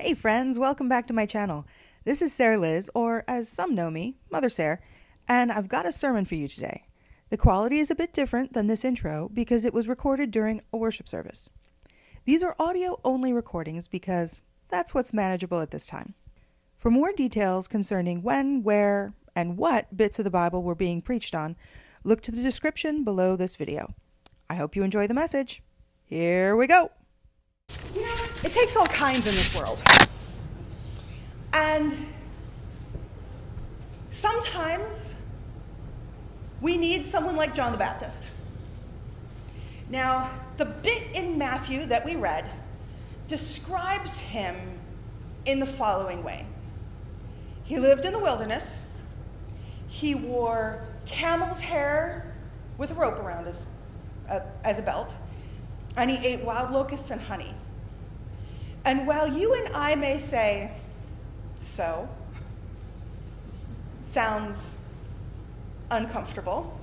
Hey friends, welcome back to my channel. This is Sare Liz, or as some know me, Mother Sare, and I've got a sermon for you today. The quality is a bit different than this intro because it was recorded during a worship service. These are audio-only recordings because that's what's manageable at this time. For more details concerning when, where, and what bits of the Bible were being preached on, look to the description below this video. I hope you enjoy the message. Here we go! You know, it takes all kinds in this world. And sometimes we need someone like John the Baptist. Now, the bit in Matthew that we read describes him in the following way. He lived in the wilderness. He wore camel's hair with a rope around as a belt. And he ate wild locusts and honey. And while you and I may say, so, sounds uncomfortable,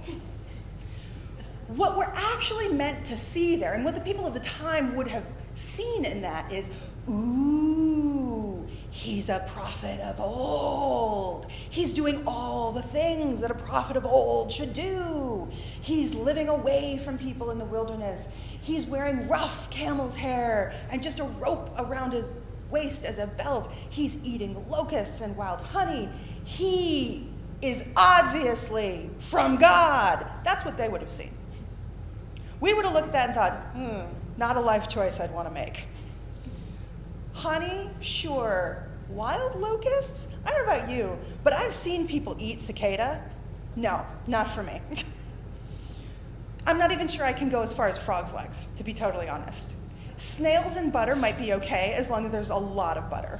what we're actually meant to see there, and what the people of the time would have seen in that is, ooh, he's a prophet of old. He's doing all the things that a prophet of old should do. He's living away from people in the wilderness. He's wearing rough camel's hair and just a rope around his waist as a belt. He's eating locusts and wild honey. He is obviously from God. That's what they would have seen. We would have looked at that and thought, not a life choice I'd want to make. Honey, sure. Wild locusts? I don't know about you, but I've seen people eat cicada. No, not for me. I'm not even sure I can go as far as frog's legs, to be totally honest. Snails and butter might be okay as long as there's a lot of butter.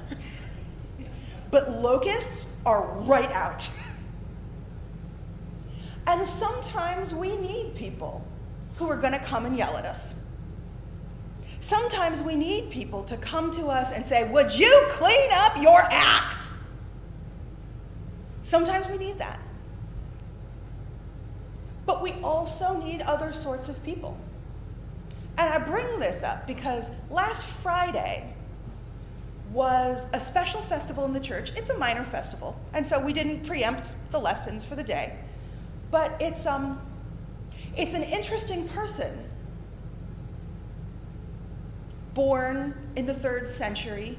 But locusts are right out. And sometimes we need people who are going to come and yell at us. Sometimes we need people to come to us and say, would you clean up your act? Sometimes we need that. But we also need other sorts of people. And I bring this up because last Friday was a special festival in the church. It's a minor festival, and so we didn't preempt the lessons for the day. But it's an interesting person. Born in the 3rd century,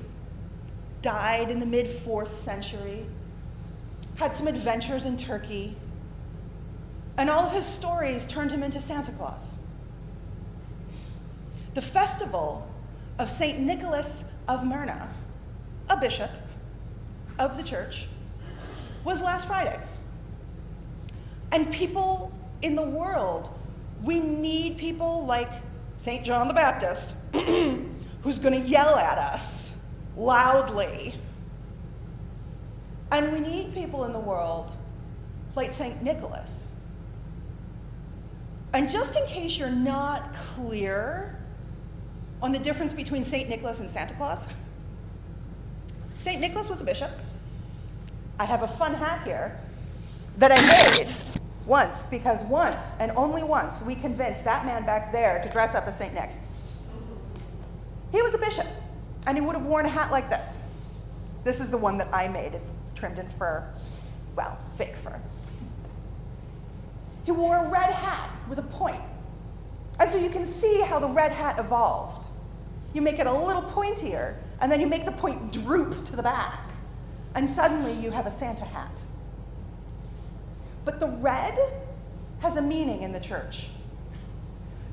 died in the mid-4th century, had some adventures in Turkey, and all of his stories turned him into Santa Claus. The festival of St. Nicholas of Myra, a bishop of the church, was last Friday. And people in the world, we need people like St. John the Baptist, who's going to yell at us loudly. And we need people in the world like St. Nicholas. And just in case you're not clear on the difference between St. Nicholas and Santa Claus, St. Nicholas was a bishop. I have a fun hat here that I made once, because once, and only once, we convinced that man back there to dress up as St. Nick. He was a bishop, and he would have worn a hat like this. This is the one that I made. It's trimmed in fur, well, fake fur. He wore a red hat with a point. And so you can see how the red hat evolved. You make it a little pointier, and then you make the point droop to the back. And suddenly you have a Santa hat. But the red has a meaning in the church.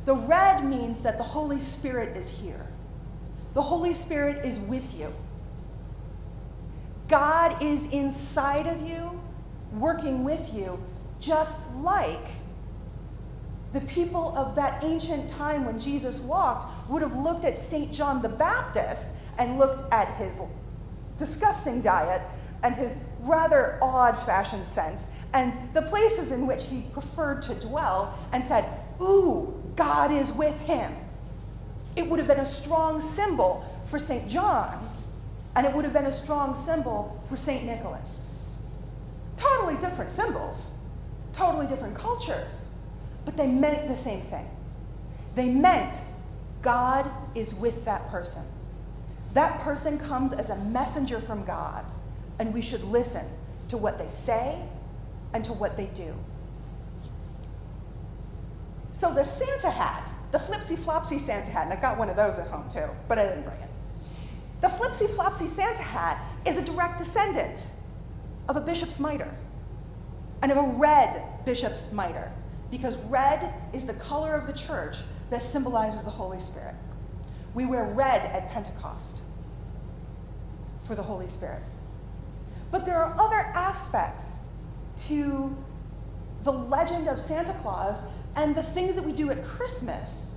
The red means that the Holy Spirit is here. The Holy Spirit is with you. God is inside of you, working with you, just like the people of that ancient time when Jesus walked would have looked at St. John the Baptist and looked at his disgusting diet and his rather odd-fashioned sense and the places in which he preferred to dwell and said, ooh, God is with him. It would have been a strong symbol for St. John, and it would have been a strong symbol for St. Nicholas. Totally different symbols. Totally different cultures, but they meant the same thing. They meant God is with that person. That person comes as a messenger from God, and we should listen to what they say and to what they do. So the Santa hat, the flipsy-flopsy Santa hat, and I've got one of those at home too, but I didn't bring it. The flipsy-flopsy Santa hat is a direct descendant of a bishop's mitre, and of a red bishop's mitre, because red is the color of the church that symbolizes the Holy Spirit. We wear red at Pentecost for the Holy Spirit. But there are other aspects to the legend of Santa Claus and the things that we do at Christmas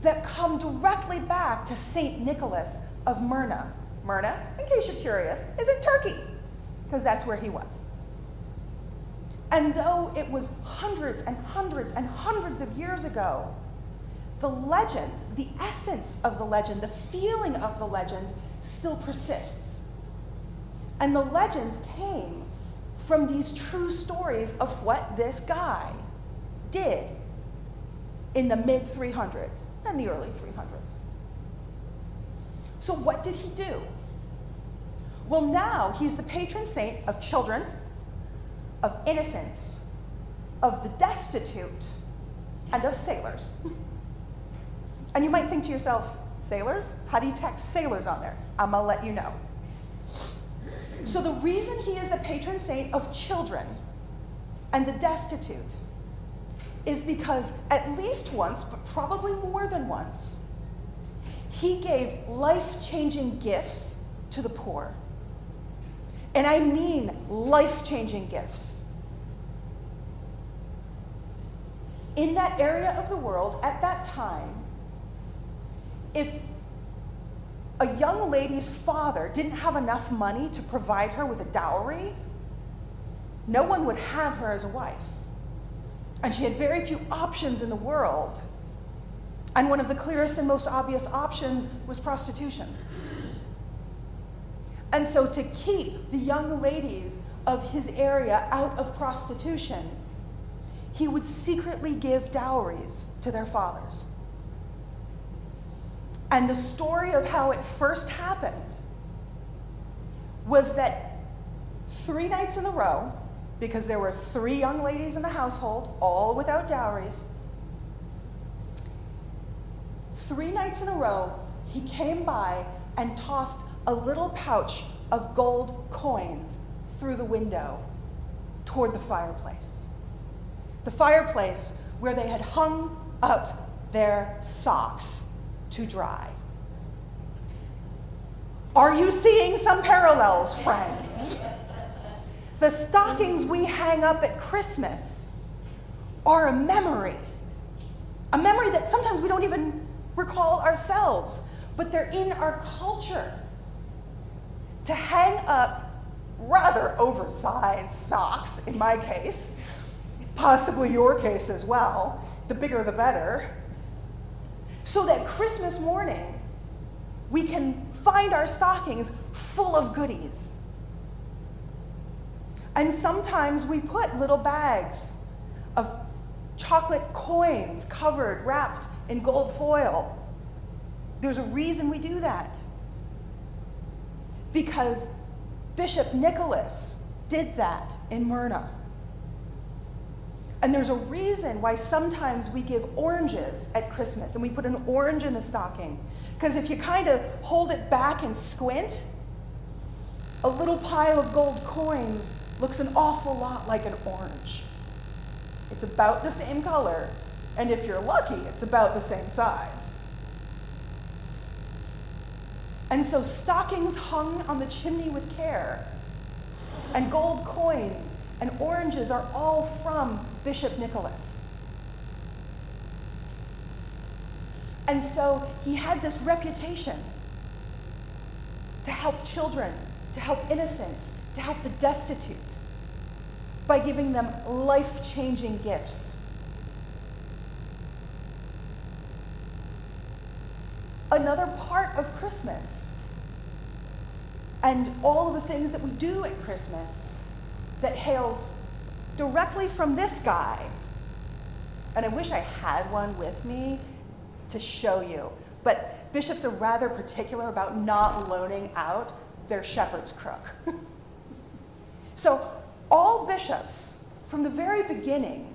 that come directly back to St. Nicholas of Myra. Myra, in case you're curious, is in Turkey, because that's where he was. And though it was hundreds and hundreds and hundreds of years ago, the legend, the essence of the legend, the feeling of the legend still persists. And the legends came from these true stories of what this guy did in the mid-300s and the early 300s. So what did he do? Well, now he's the patron saint of children, of innocents, of the destitute, and of sailors. And you might think to yourself, sailors? How do you text sailors on there? I'm gonna let you know. So the reason he is the patron saint of children and the destitute is because at least once, but probably more than once, he gave life-changing gifts to the poor. And I mean life-changing gifts. In that area of the world, at that time, if a young lady's father didn't have enough money to provide her with a dowry, no one would have her as a wife. And she had very few options in the world. And one of the clearest and most obvious options was prostitution. And so to keep the young ladies of his area out of prostitution, he would secretly give dowries to their fathers. And the story of how it first happened was that 3 nights in a row, because there were 3 young ladies in the household, all without dowries, 3 nights in a row, he came by and tossed a little pouch of gold coins through the window toward the fireplace. The fireplace where they had hung up their socks to dry. Are you seeing some parallels, friends? The stockings we hang up at Christmas are a memory that sometimes we don't even recall ourselves, but they're in our culture. To hang up rather oversized socks, in my case, possibly your case as well, the bigger the better, so that Christmas morning we can find our stockings full of goodies. And sometimes we put little bags of chocolate coins covered, wrapped in gold foil. There's a reason we do that. Because Bishop Nicholas did that in Myra. And there's a reason why sometimes we give oranges at Christmas and we put an orange in the stocking. Because if you kind of hold it back and squint, a little pile of gold coins looks an awful lot like an orange. It's about the same color, and if you're lucky, it's about the same size. And so stockings hung on the chimney with care, and gold coins and oranges are all from Bishop Nicholas. And so he had this reputation to help children, to help innocents, to help the destitute by giving them life-changing gifts. Another part of Christmas and all of the things that we do at Christmas that hails directly from this guy, and I wish I had one with me to show you, but bishops are rather particular about not loaning out their shepherd's crook. So all bishops, from the very beginning,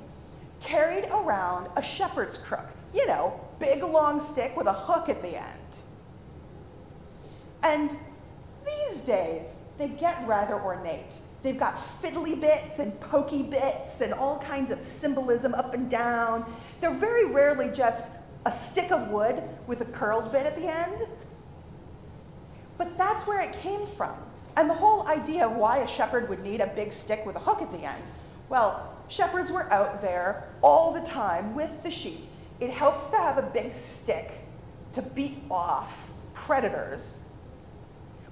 carried around a shepherd's crook. You know, big long stick with a hook at the end. And these days, they get rather ornate. They've got fiddly bits and pokey bits and all kinds of symbolism up and down. They're very rarely just a stick of wood with a curled bit at the end. But that's where it came from. And the whole idea of why a shepherd would need a big stick with a hook at the end, well, shepherds were out there all the time with the sheep. It helps to have a big stick to beat off predators,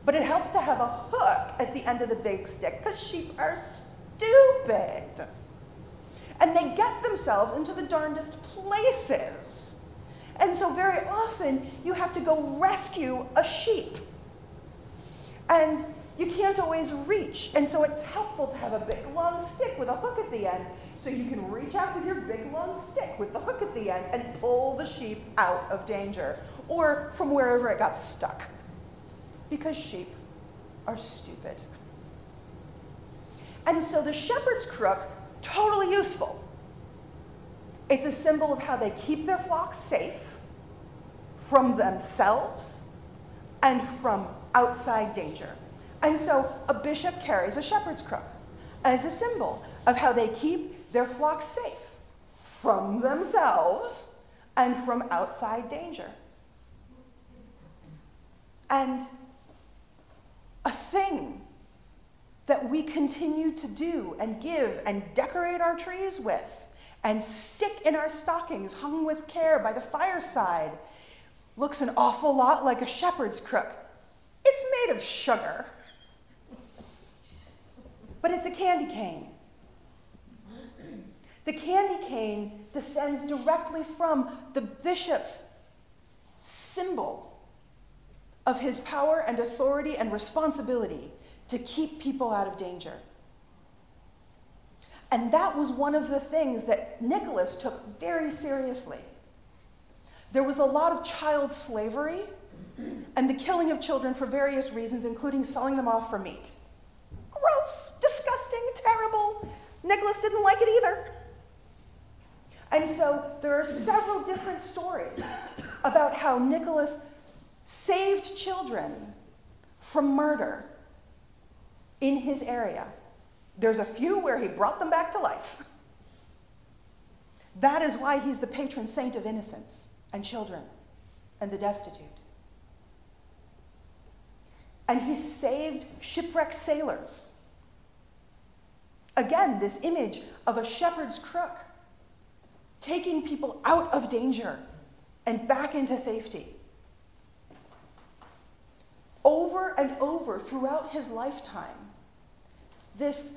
but it helps to have a hook at the end of the big stick because sheep are stupid. And they get themselves into the darndest places. And so very often you have to go rescue a sheep. And you can't always reach. And so it's helpful to have a big long stick with a hook at the end so you can reach out with your big long stick with the hook at the end and pull the sheep out of danger or from wherever it got stuck. Because sheep are stupid. And so the shepherd's crook, totally useful. It's a symbol of how they keep their flocks safe from themselves and from outside danger. And so a bishop carries a shepherd's crook as a symbol of how they keep their flocks safe from themselves and from outside danger. And a thing that we continue to do and give and decorate our trees with and stick in our stockings hung with care by the fireside looks an awful lot like a shepherd's crook. It's made of sugar, but it's a candy cane. The candy cane descends directly from the bishop's symbol of his power and authority and responsibility to keep people out of danger. And that was one of the things that Nicholas took very seriously. There was a lot of child slavery and the killing of children for various reasons, including selling them off for meat. Gross, disgusting, terrible. Nicholas didn't like it either. And so there are several different stories about how Nicholas saved children from murder in his area. There's a few where he brought them back to life. That is why he's the patron saint of innocence and children and the destitute. And he saved shipwrecked sailors. Again, this image of a shepherd's crook taking people out of danger and back into safety. Over and over throughout his lifetime, this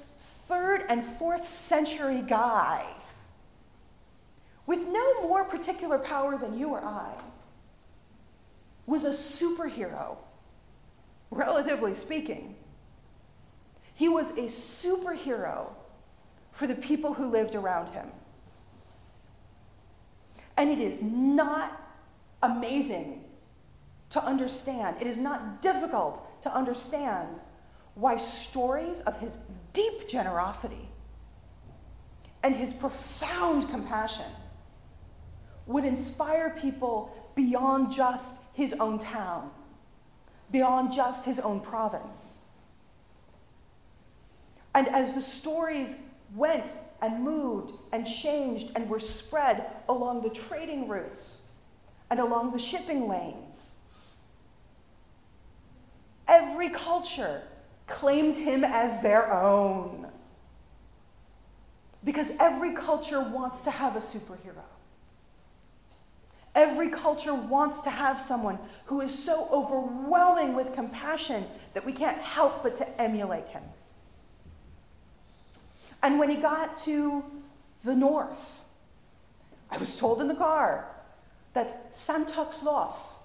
3rd and 4th century guy with no more particular power than you or I was a superhero, relatively speaking. He was a superhero for the people who lived around him. And it is not amazing to understand. It is not difficult to understand why stories of his deep generosity and his profound compassion would inspire people beyond just his own town, beyond just his own province. And as the stories went and moved and changed and were spread along the trading routes and along the shipping lanes, every culture claimed him as their own. Because every culture wants to have a superhero. Every culture wants to have someone who is so overwhelming with compassion that we can't help but to emulate him. And when he got to the north, I was told in the car that Santa Claus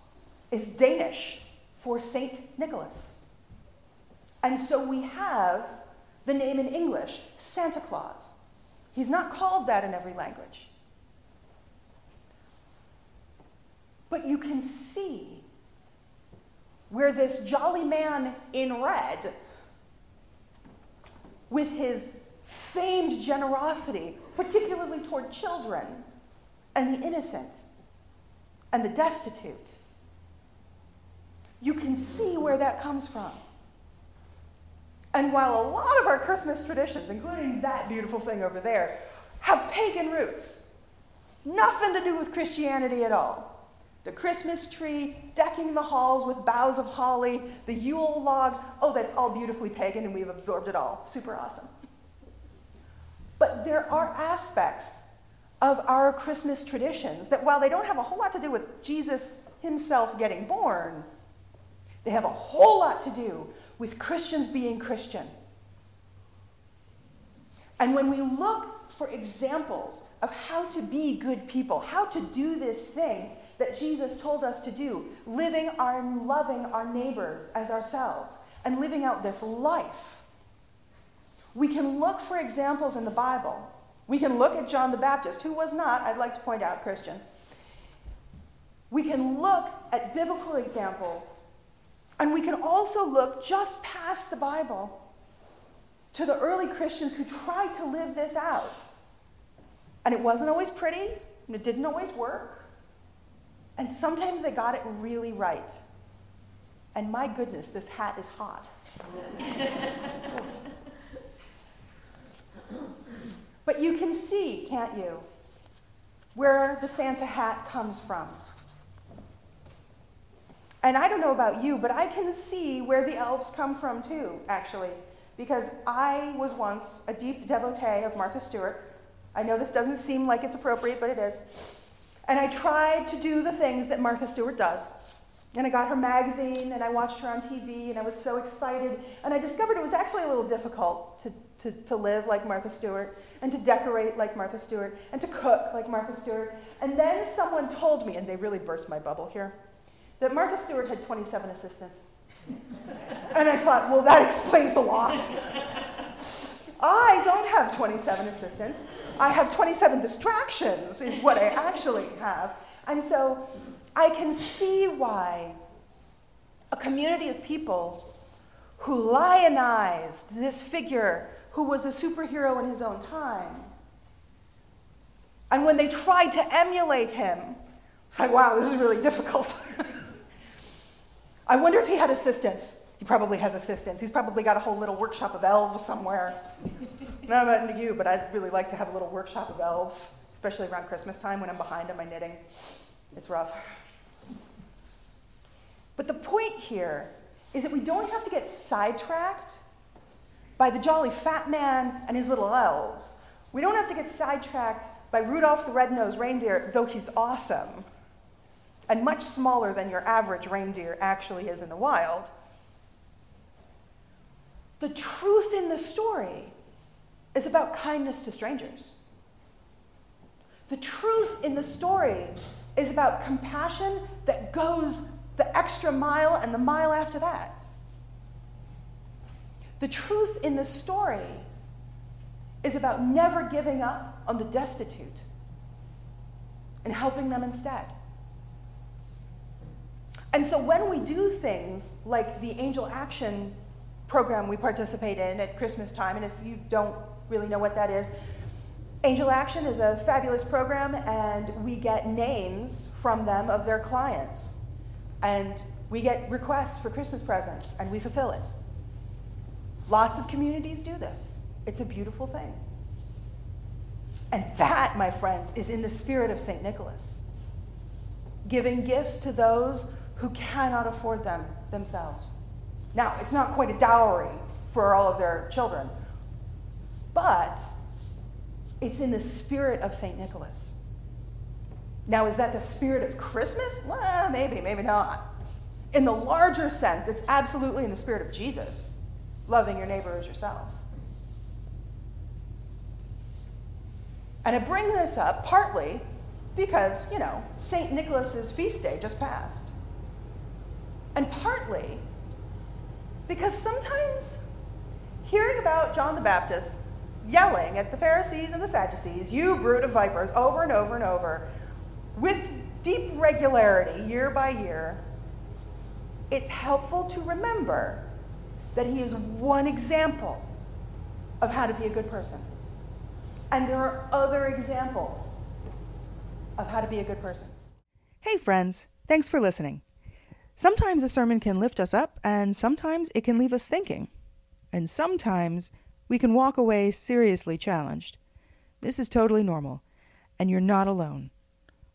is Danish for Saint Nicholas. And so we have the name in English, Santa Claus. He's not called that in every language. But you can see where this jolly man in red, with his famed generosity, particularly toward children and the innocent and the destitute, you can see where that comes from. And while a lot of our Christmas traditions, including that beautiful thing over there, have pagan roots, nothing to do with Christianity at all. The Christmas tree, decking the halls with boughs of holly, the Yule log, oh, that's all beautifully pagan and we've absorbed it all. Super awesome. But there are aspects of our Christmas traditions that while they don't have a whole lot to do with Jesus himself getting born, they have a whole lot to do with Christians being Christian. And when we look for examples of how to be good people, how to do this thing that Jesus told us to do, living and loving our neighbors as ourselves, and living out this life, we can look for examples in the Bible. We can look at John the Baptist, who was not, I'd like to point out, Christian. We can look at biblical examples, and we can also look just past the Bible to the early Christians who tried to live this out. And it wasn't always pretty, and it didn't always work. And sometimes they got it really right. And my goodness, this hat is hot. But you can see, can't you, where the Santa hat comes from. And I don't know about you, but I can see where the elves come from too, actually, because I was once a deep devotee of Martha Stewart. I know this doesn't seem like it's appropriate, but it is. And I tried to do the things that Martha Stewart does. And I got her magazine, and I watched her on TV, and I was so excited. And I discovered it was actually a little difficult to live like Martha Stewart, and to decorate like Martha Stewart, and to cook like Martha Stewart. And then someone told me, and they really burst my bubble here, that Martha Stewart had 27 assistants. And I thought, well, that explains a lot. I don't have 27 assistants. I have 27 distractions is what I actually have. And so I can see why a community of people who lionized this figure who was a superhero in his own time, and when they tried to emulate him, it's like, wow, this is really difficult. I wonder if he had assistants. He probably has assistants. He's probably got a whole little workshop of elves somewhere. Not into you, but I'd really like to have a little workshop of elves, especially around Christmas time when I'm behind on my knitting. It's rough. But the point here is that we don't have to get sidetracked by the jolly fat man and his little elves. We don't have to get sidetracked by Rudolph the Red-Nosed Reindeer, though he's awesome, and much smaller than your average reindeer actually is in the wild. The truth in the story is about kindness to strangers. The truth in the story is about compassion that goes the extra mile and the mile after that. The truth in the story is about never giving up on the destitute and helping them instead. And so when we do things like the Angel Action program we participate in at Christmas time, and if you don't really know what that is, Angel Action is a fabulous program, and we get names from them of their clients. And we get requests for Christmas presents, and we fulfill it. Lots of communities do this. It's a beautiful thing. And that, my friends, is in the spirit of St. Nicholas, giving gifts to those who cannot afford them themselves. Now, it's not quite a dowry for all of their children, but it's in the spirit of St. Nicholas. Now, is that the spirit of Christmas? Well, maybe, maybe not. In the larger sense, it's absolutely in the spirit of Jesus, loving your neighbor as yourself. And I bring this up partly because, St. Nicholas's feast day just passed. And partly because sometimes hearing about John the Baptist yelling at the Pharisees and the Sadducees, "You brood of vipers," over and over and over, with deep regularity, year by year, it's helpful to remember that he is one example of how to be a good person. And there are other examples of how to be a good person. Hey friends, thanks for listening. Sometimes a sermon can lift us up, and sometimes it can leave us thinking. And sometimes we can walk away seriously challenged. This is totally normal, and you're not alone.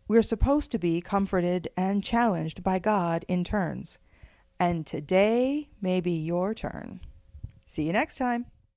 We're supposed to be comforted and challenged by God in turns. And today may be your turn. See you next time.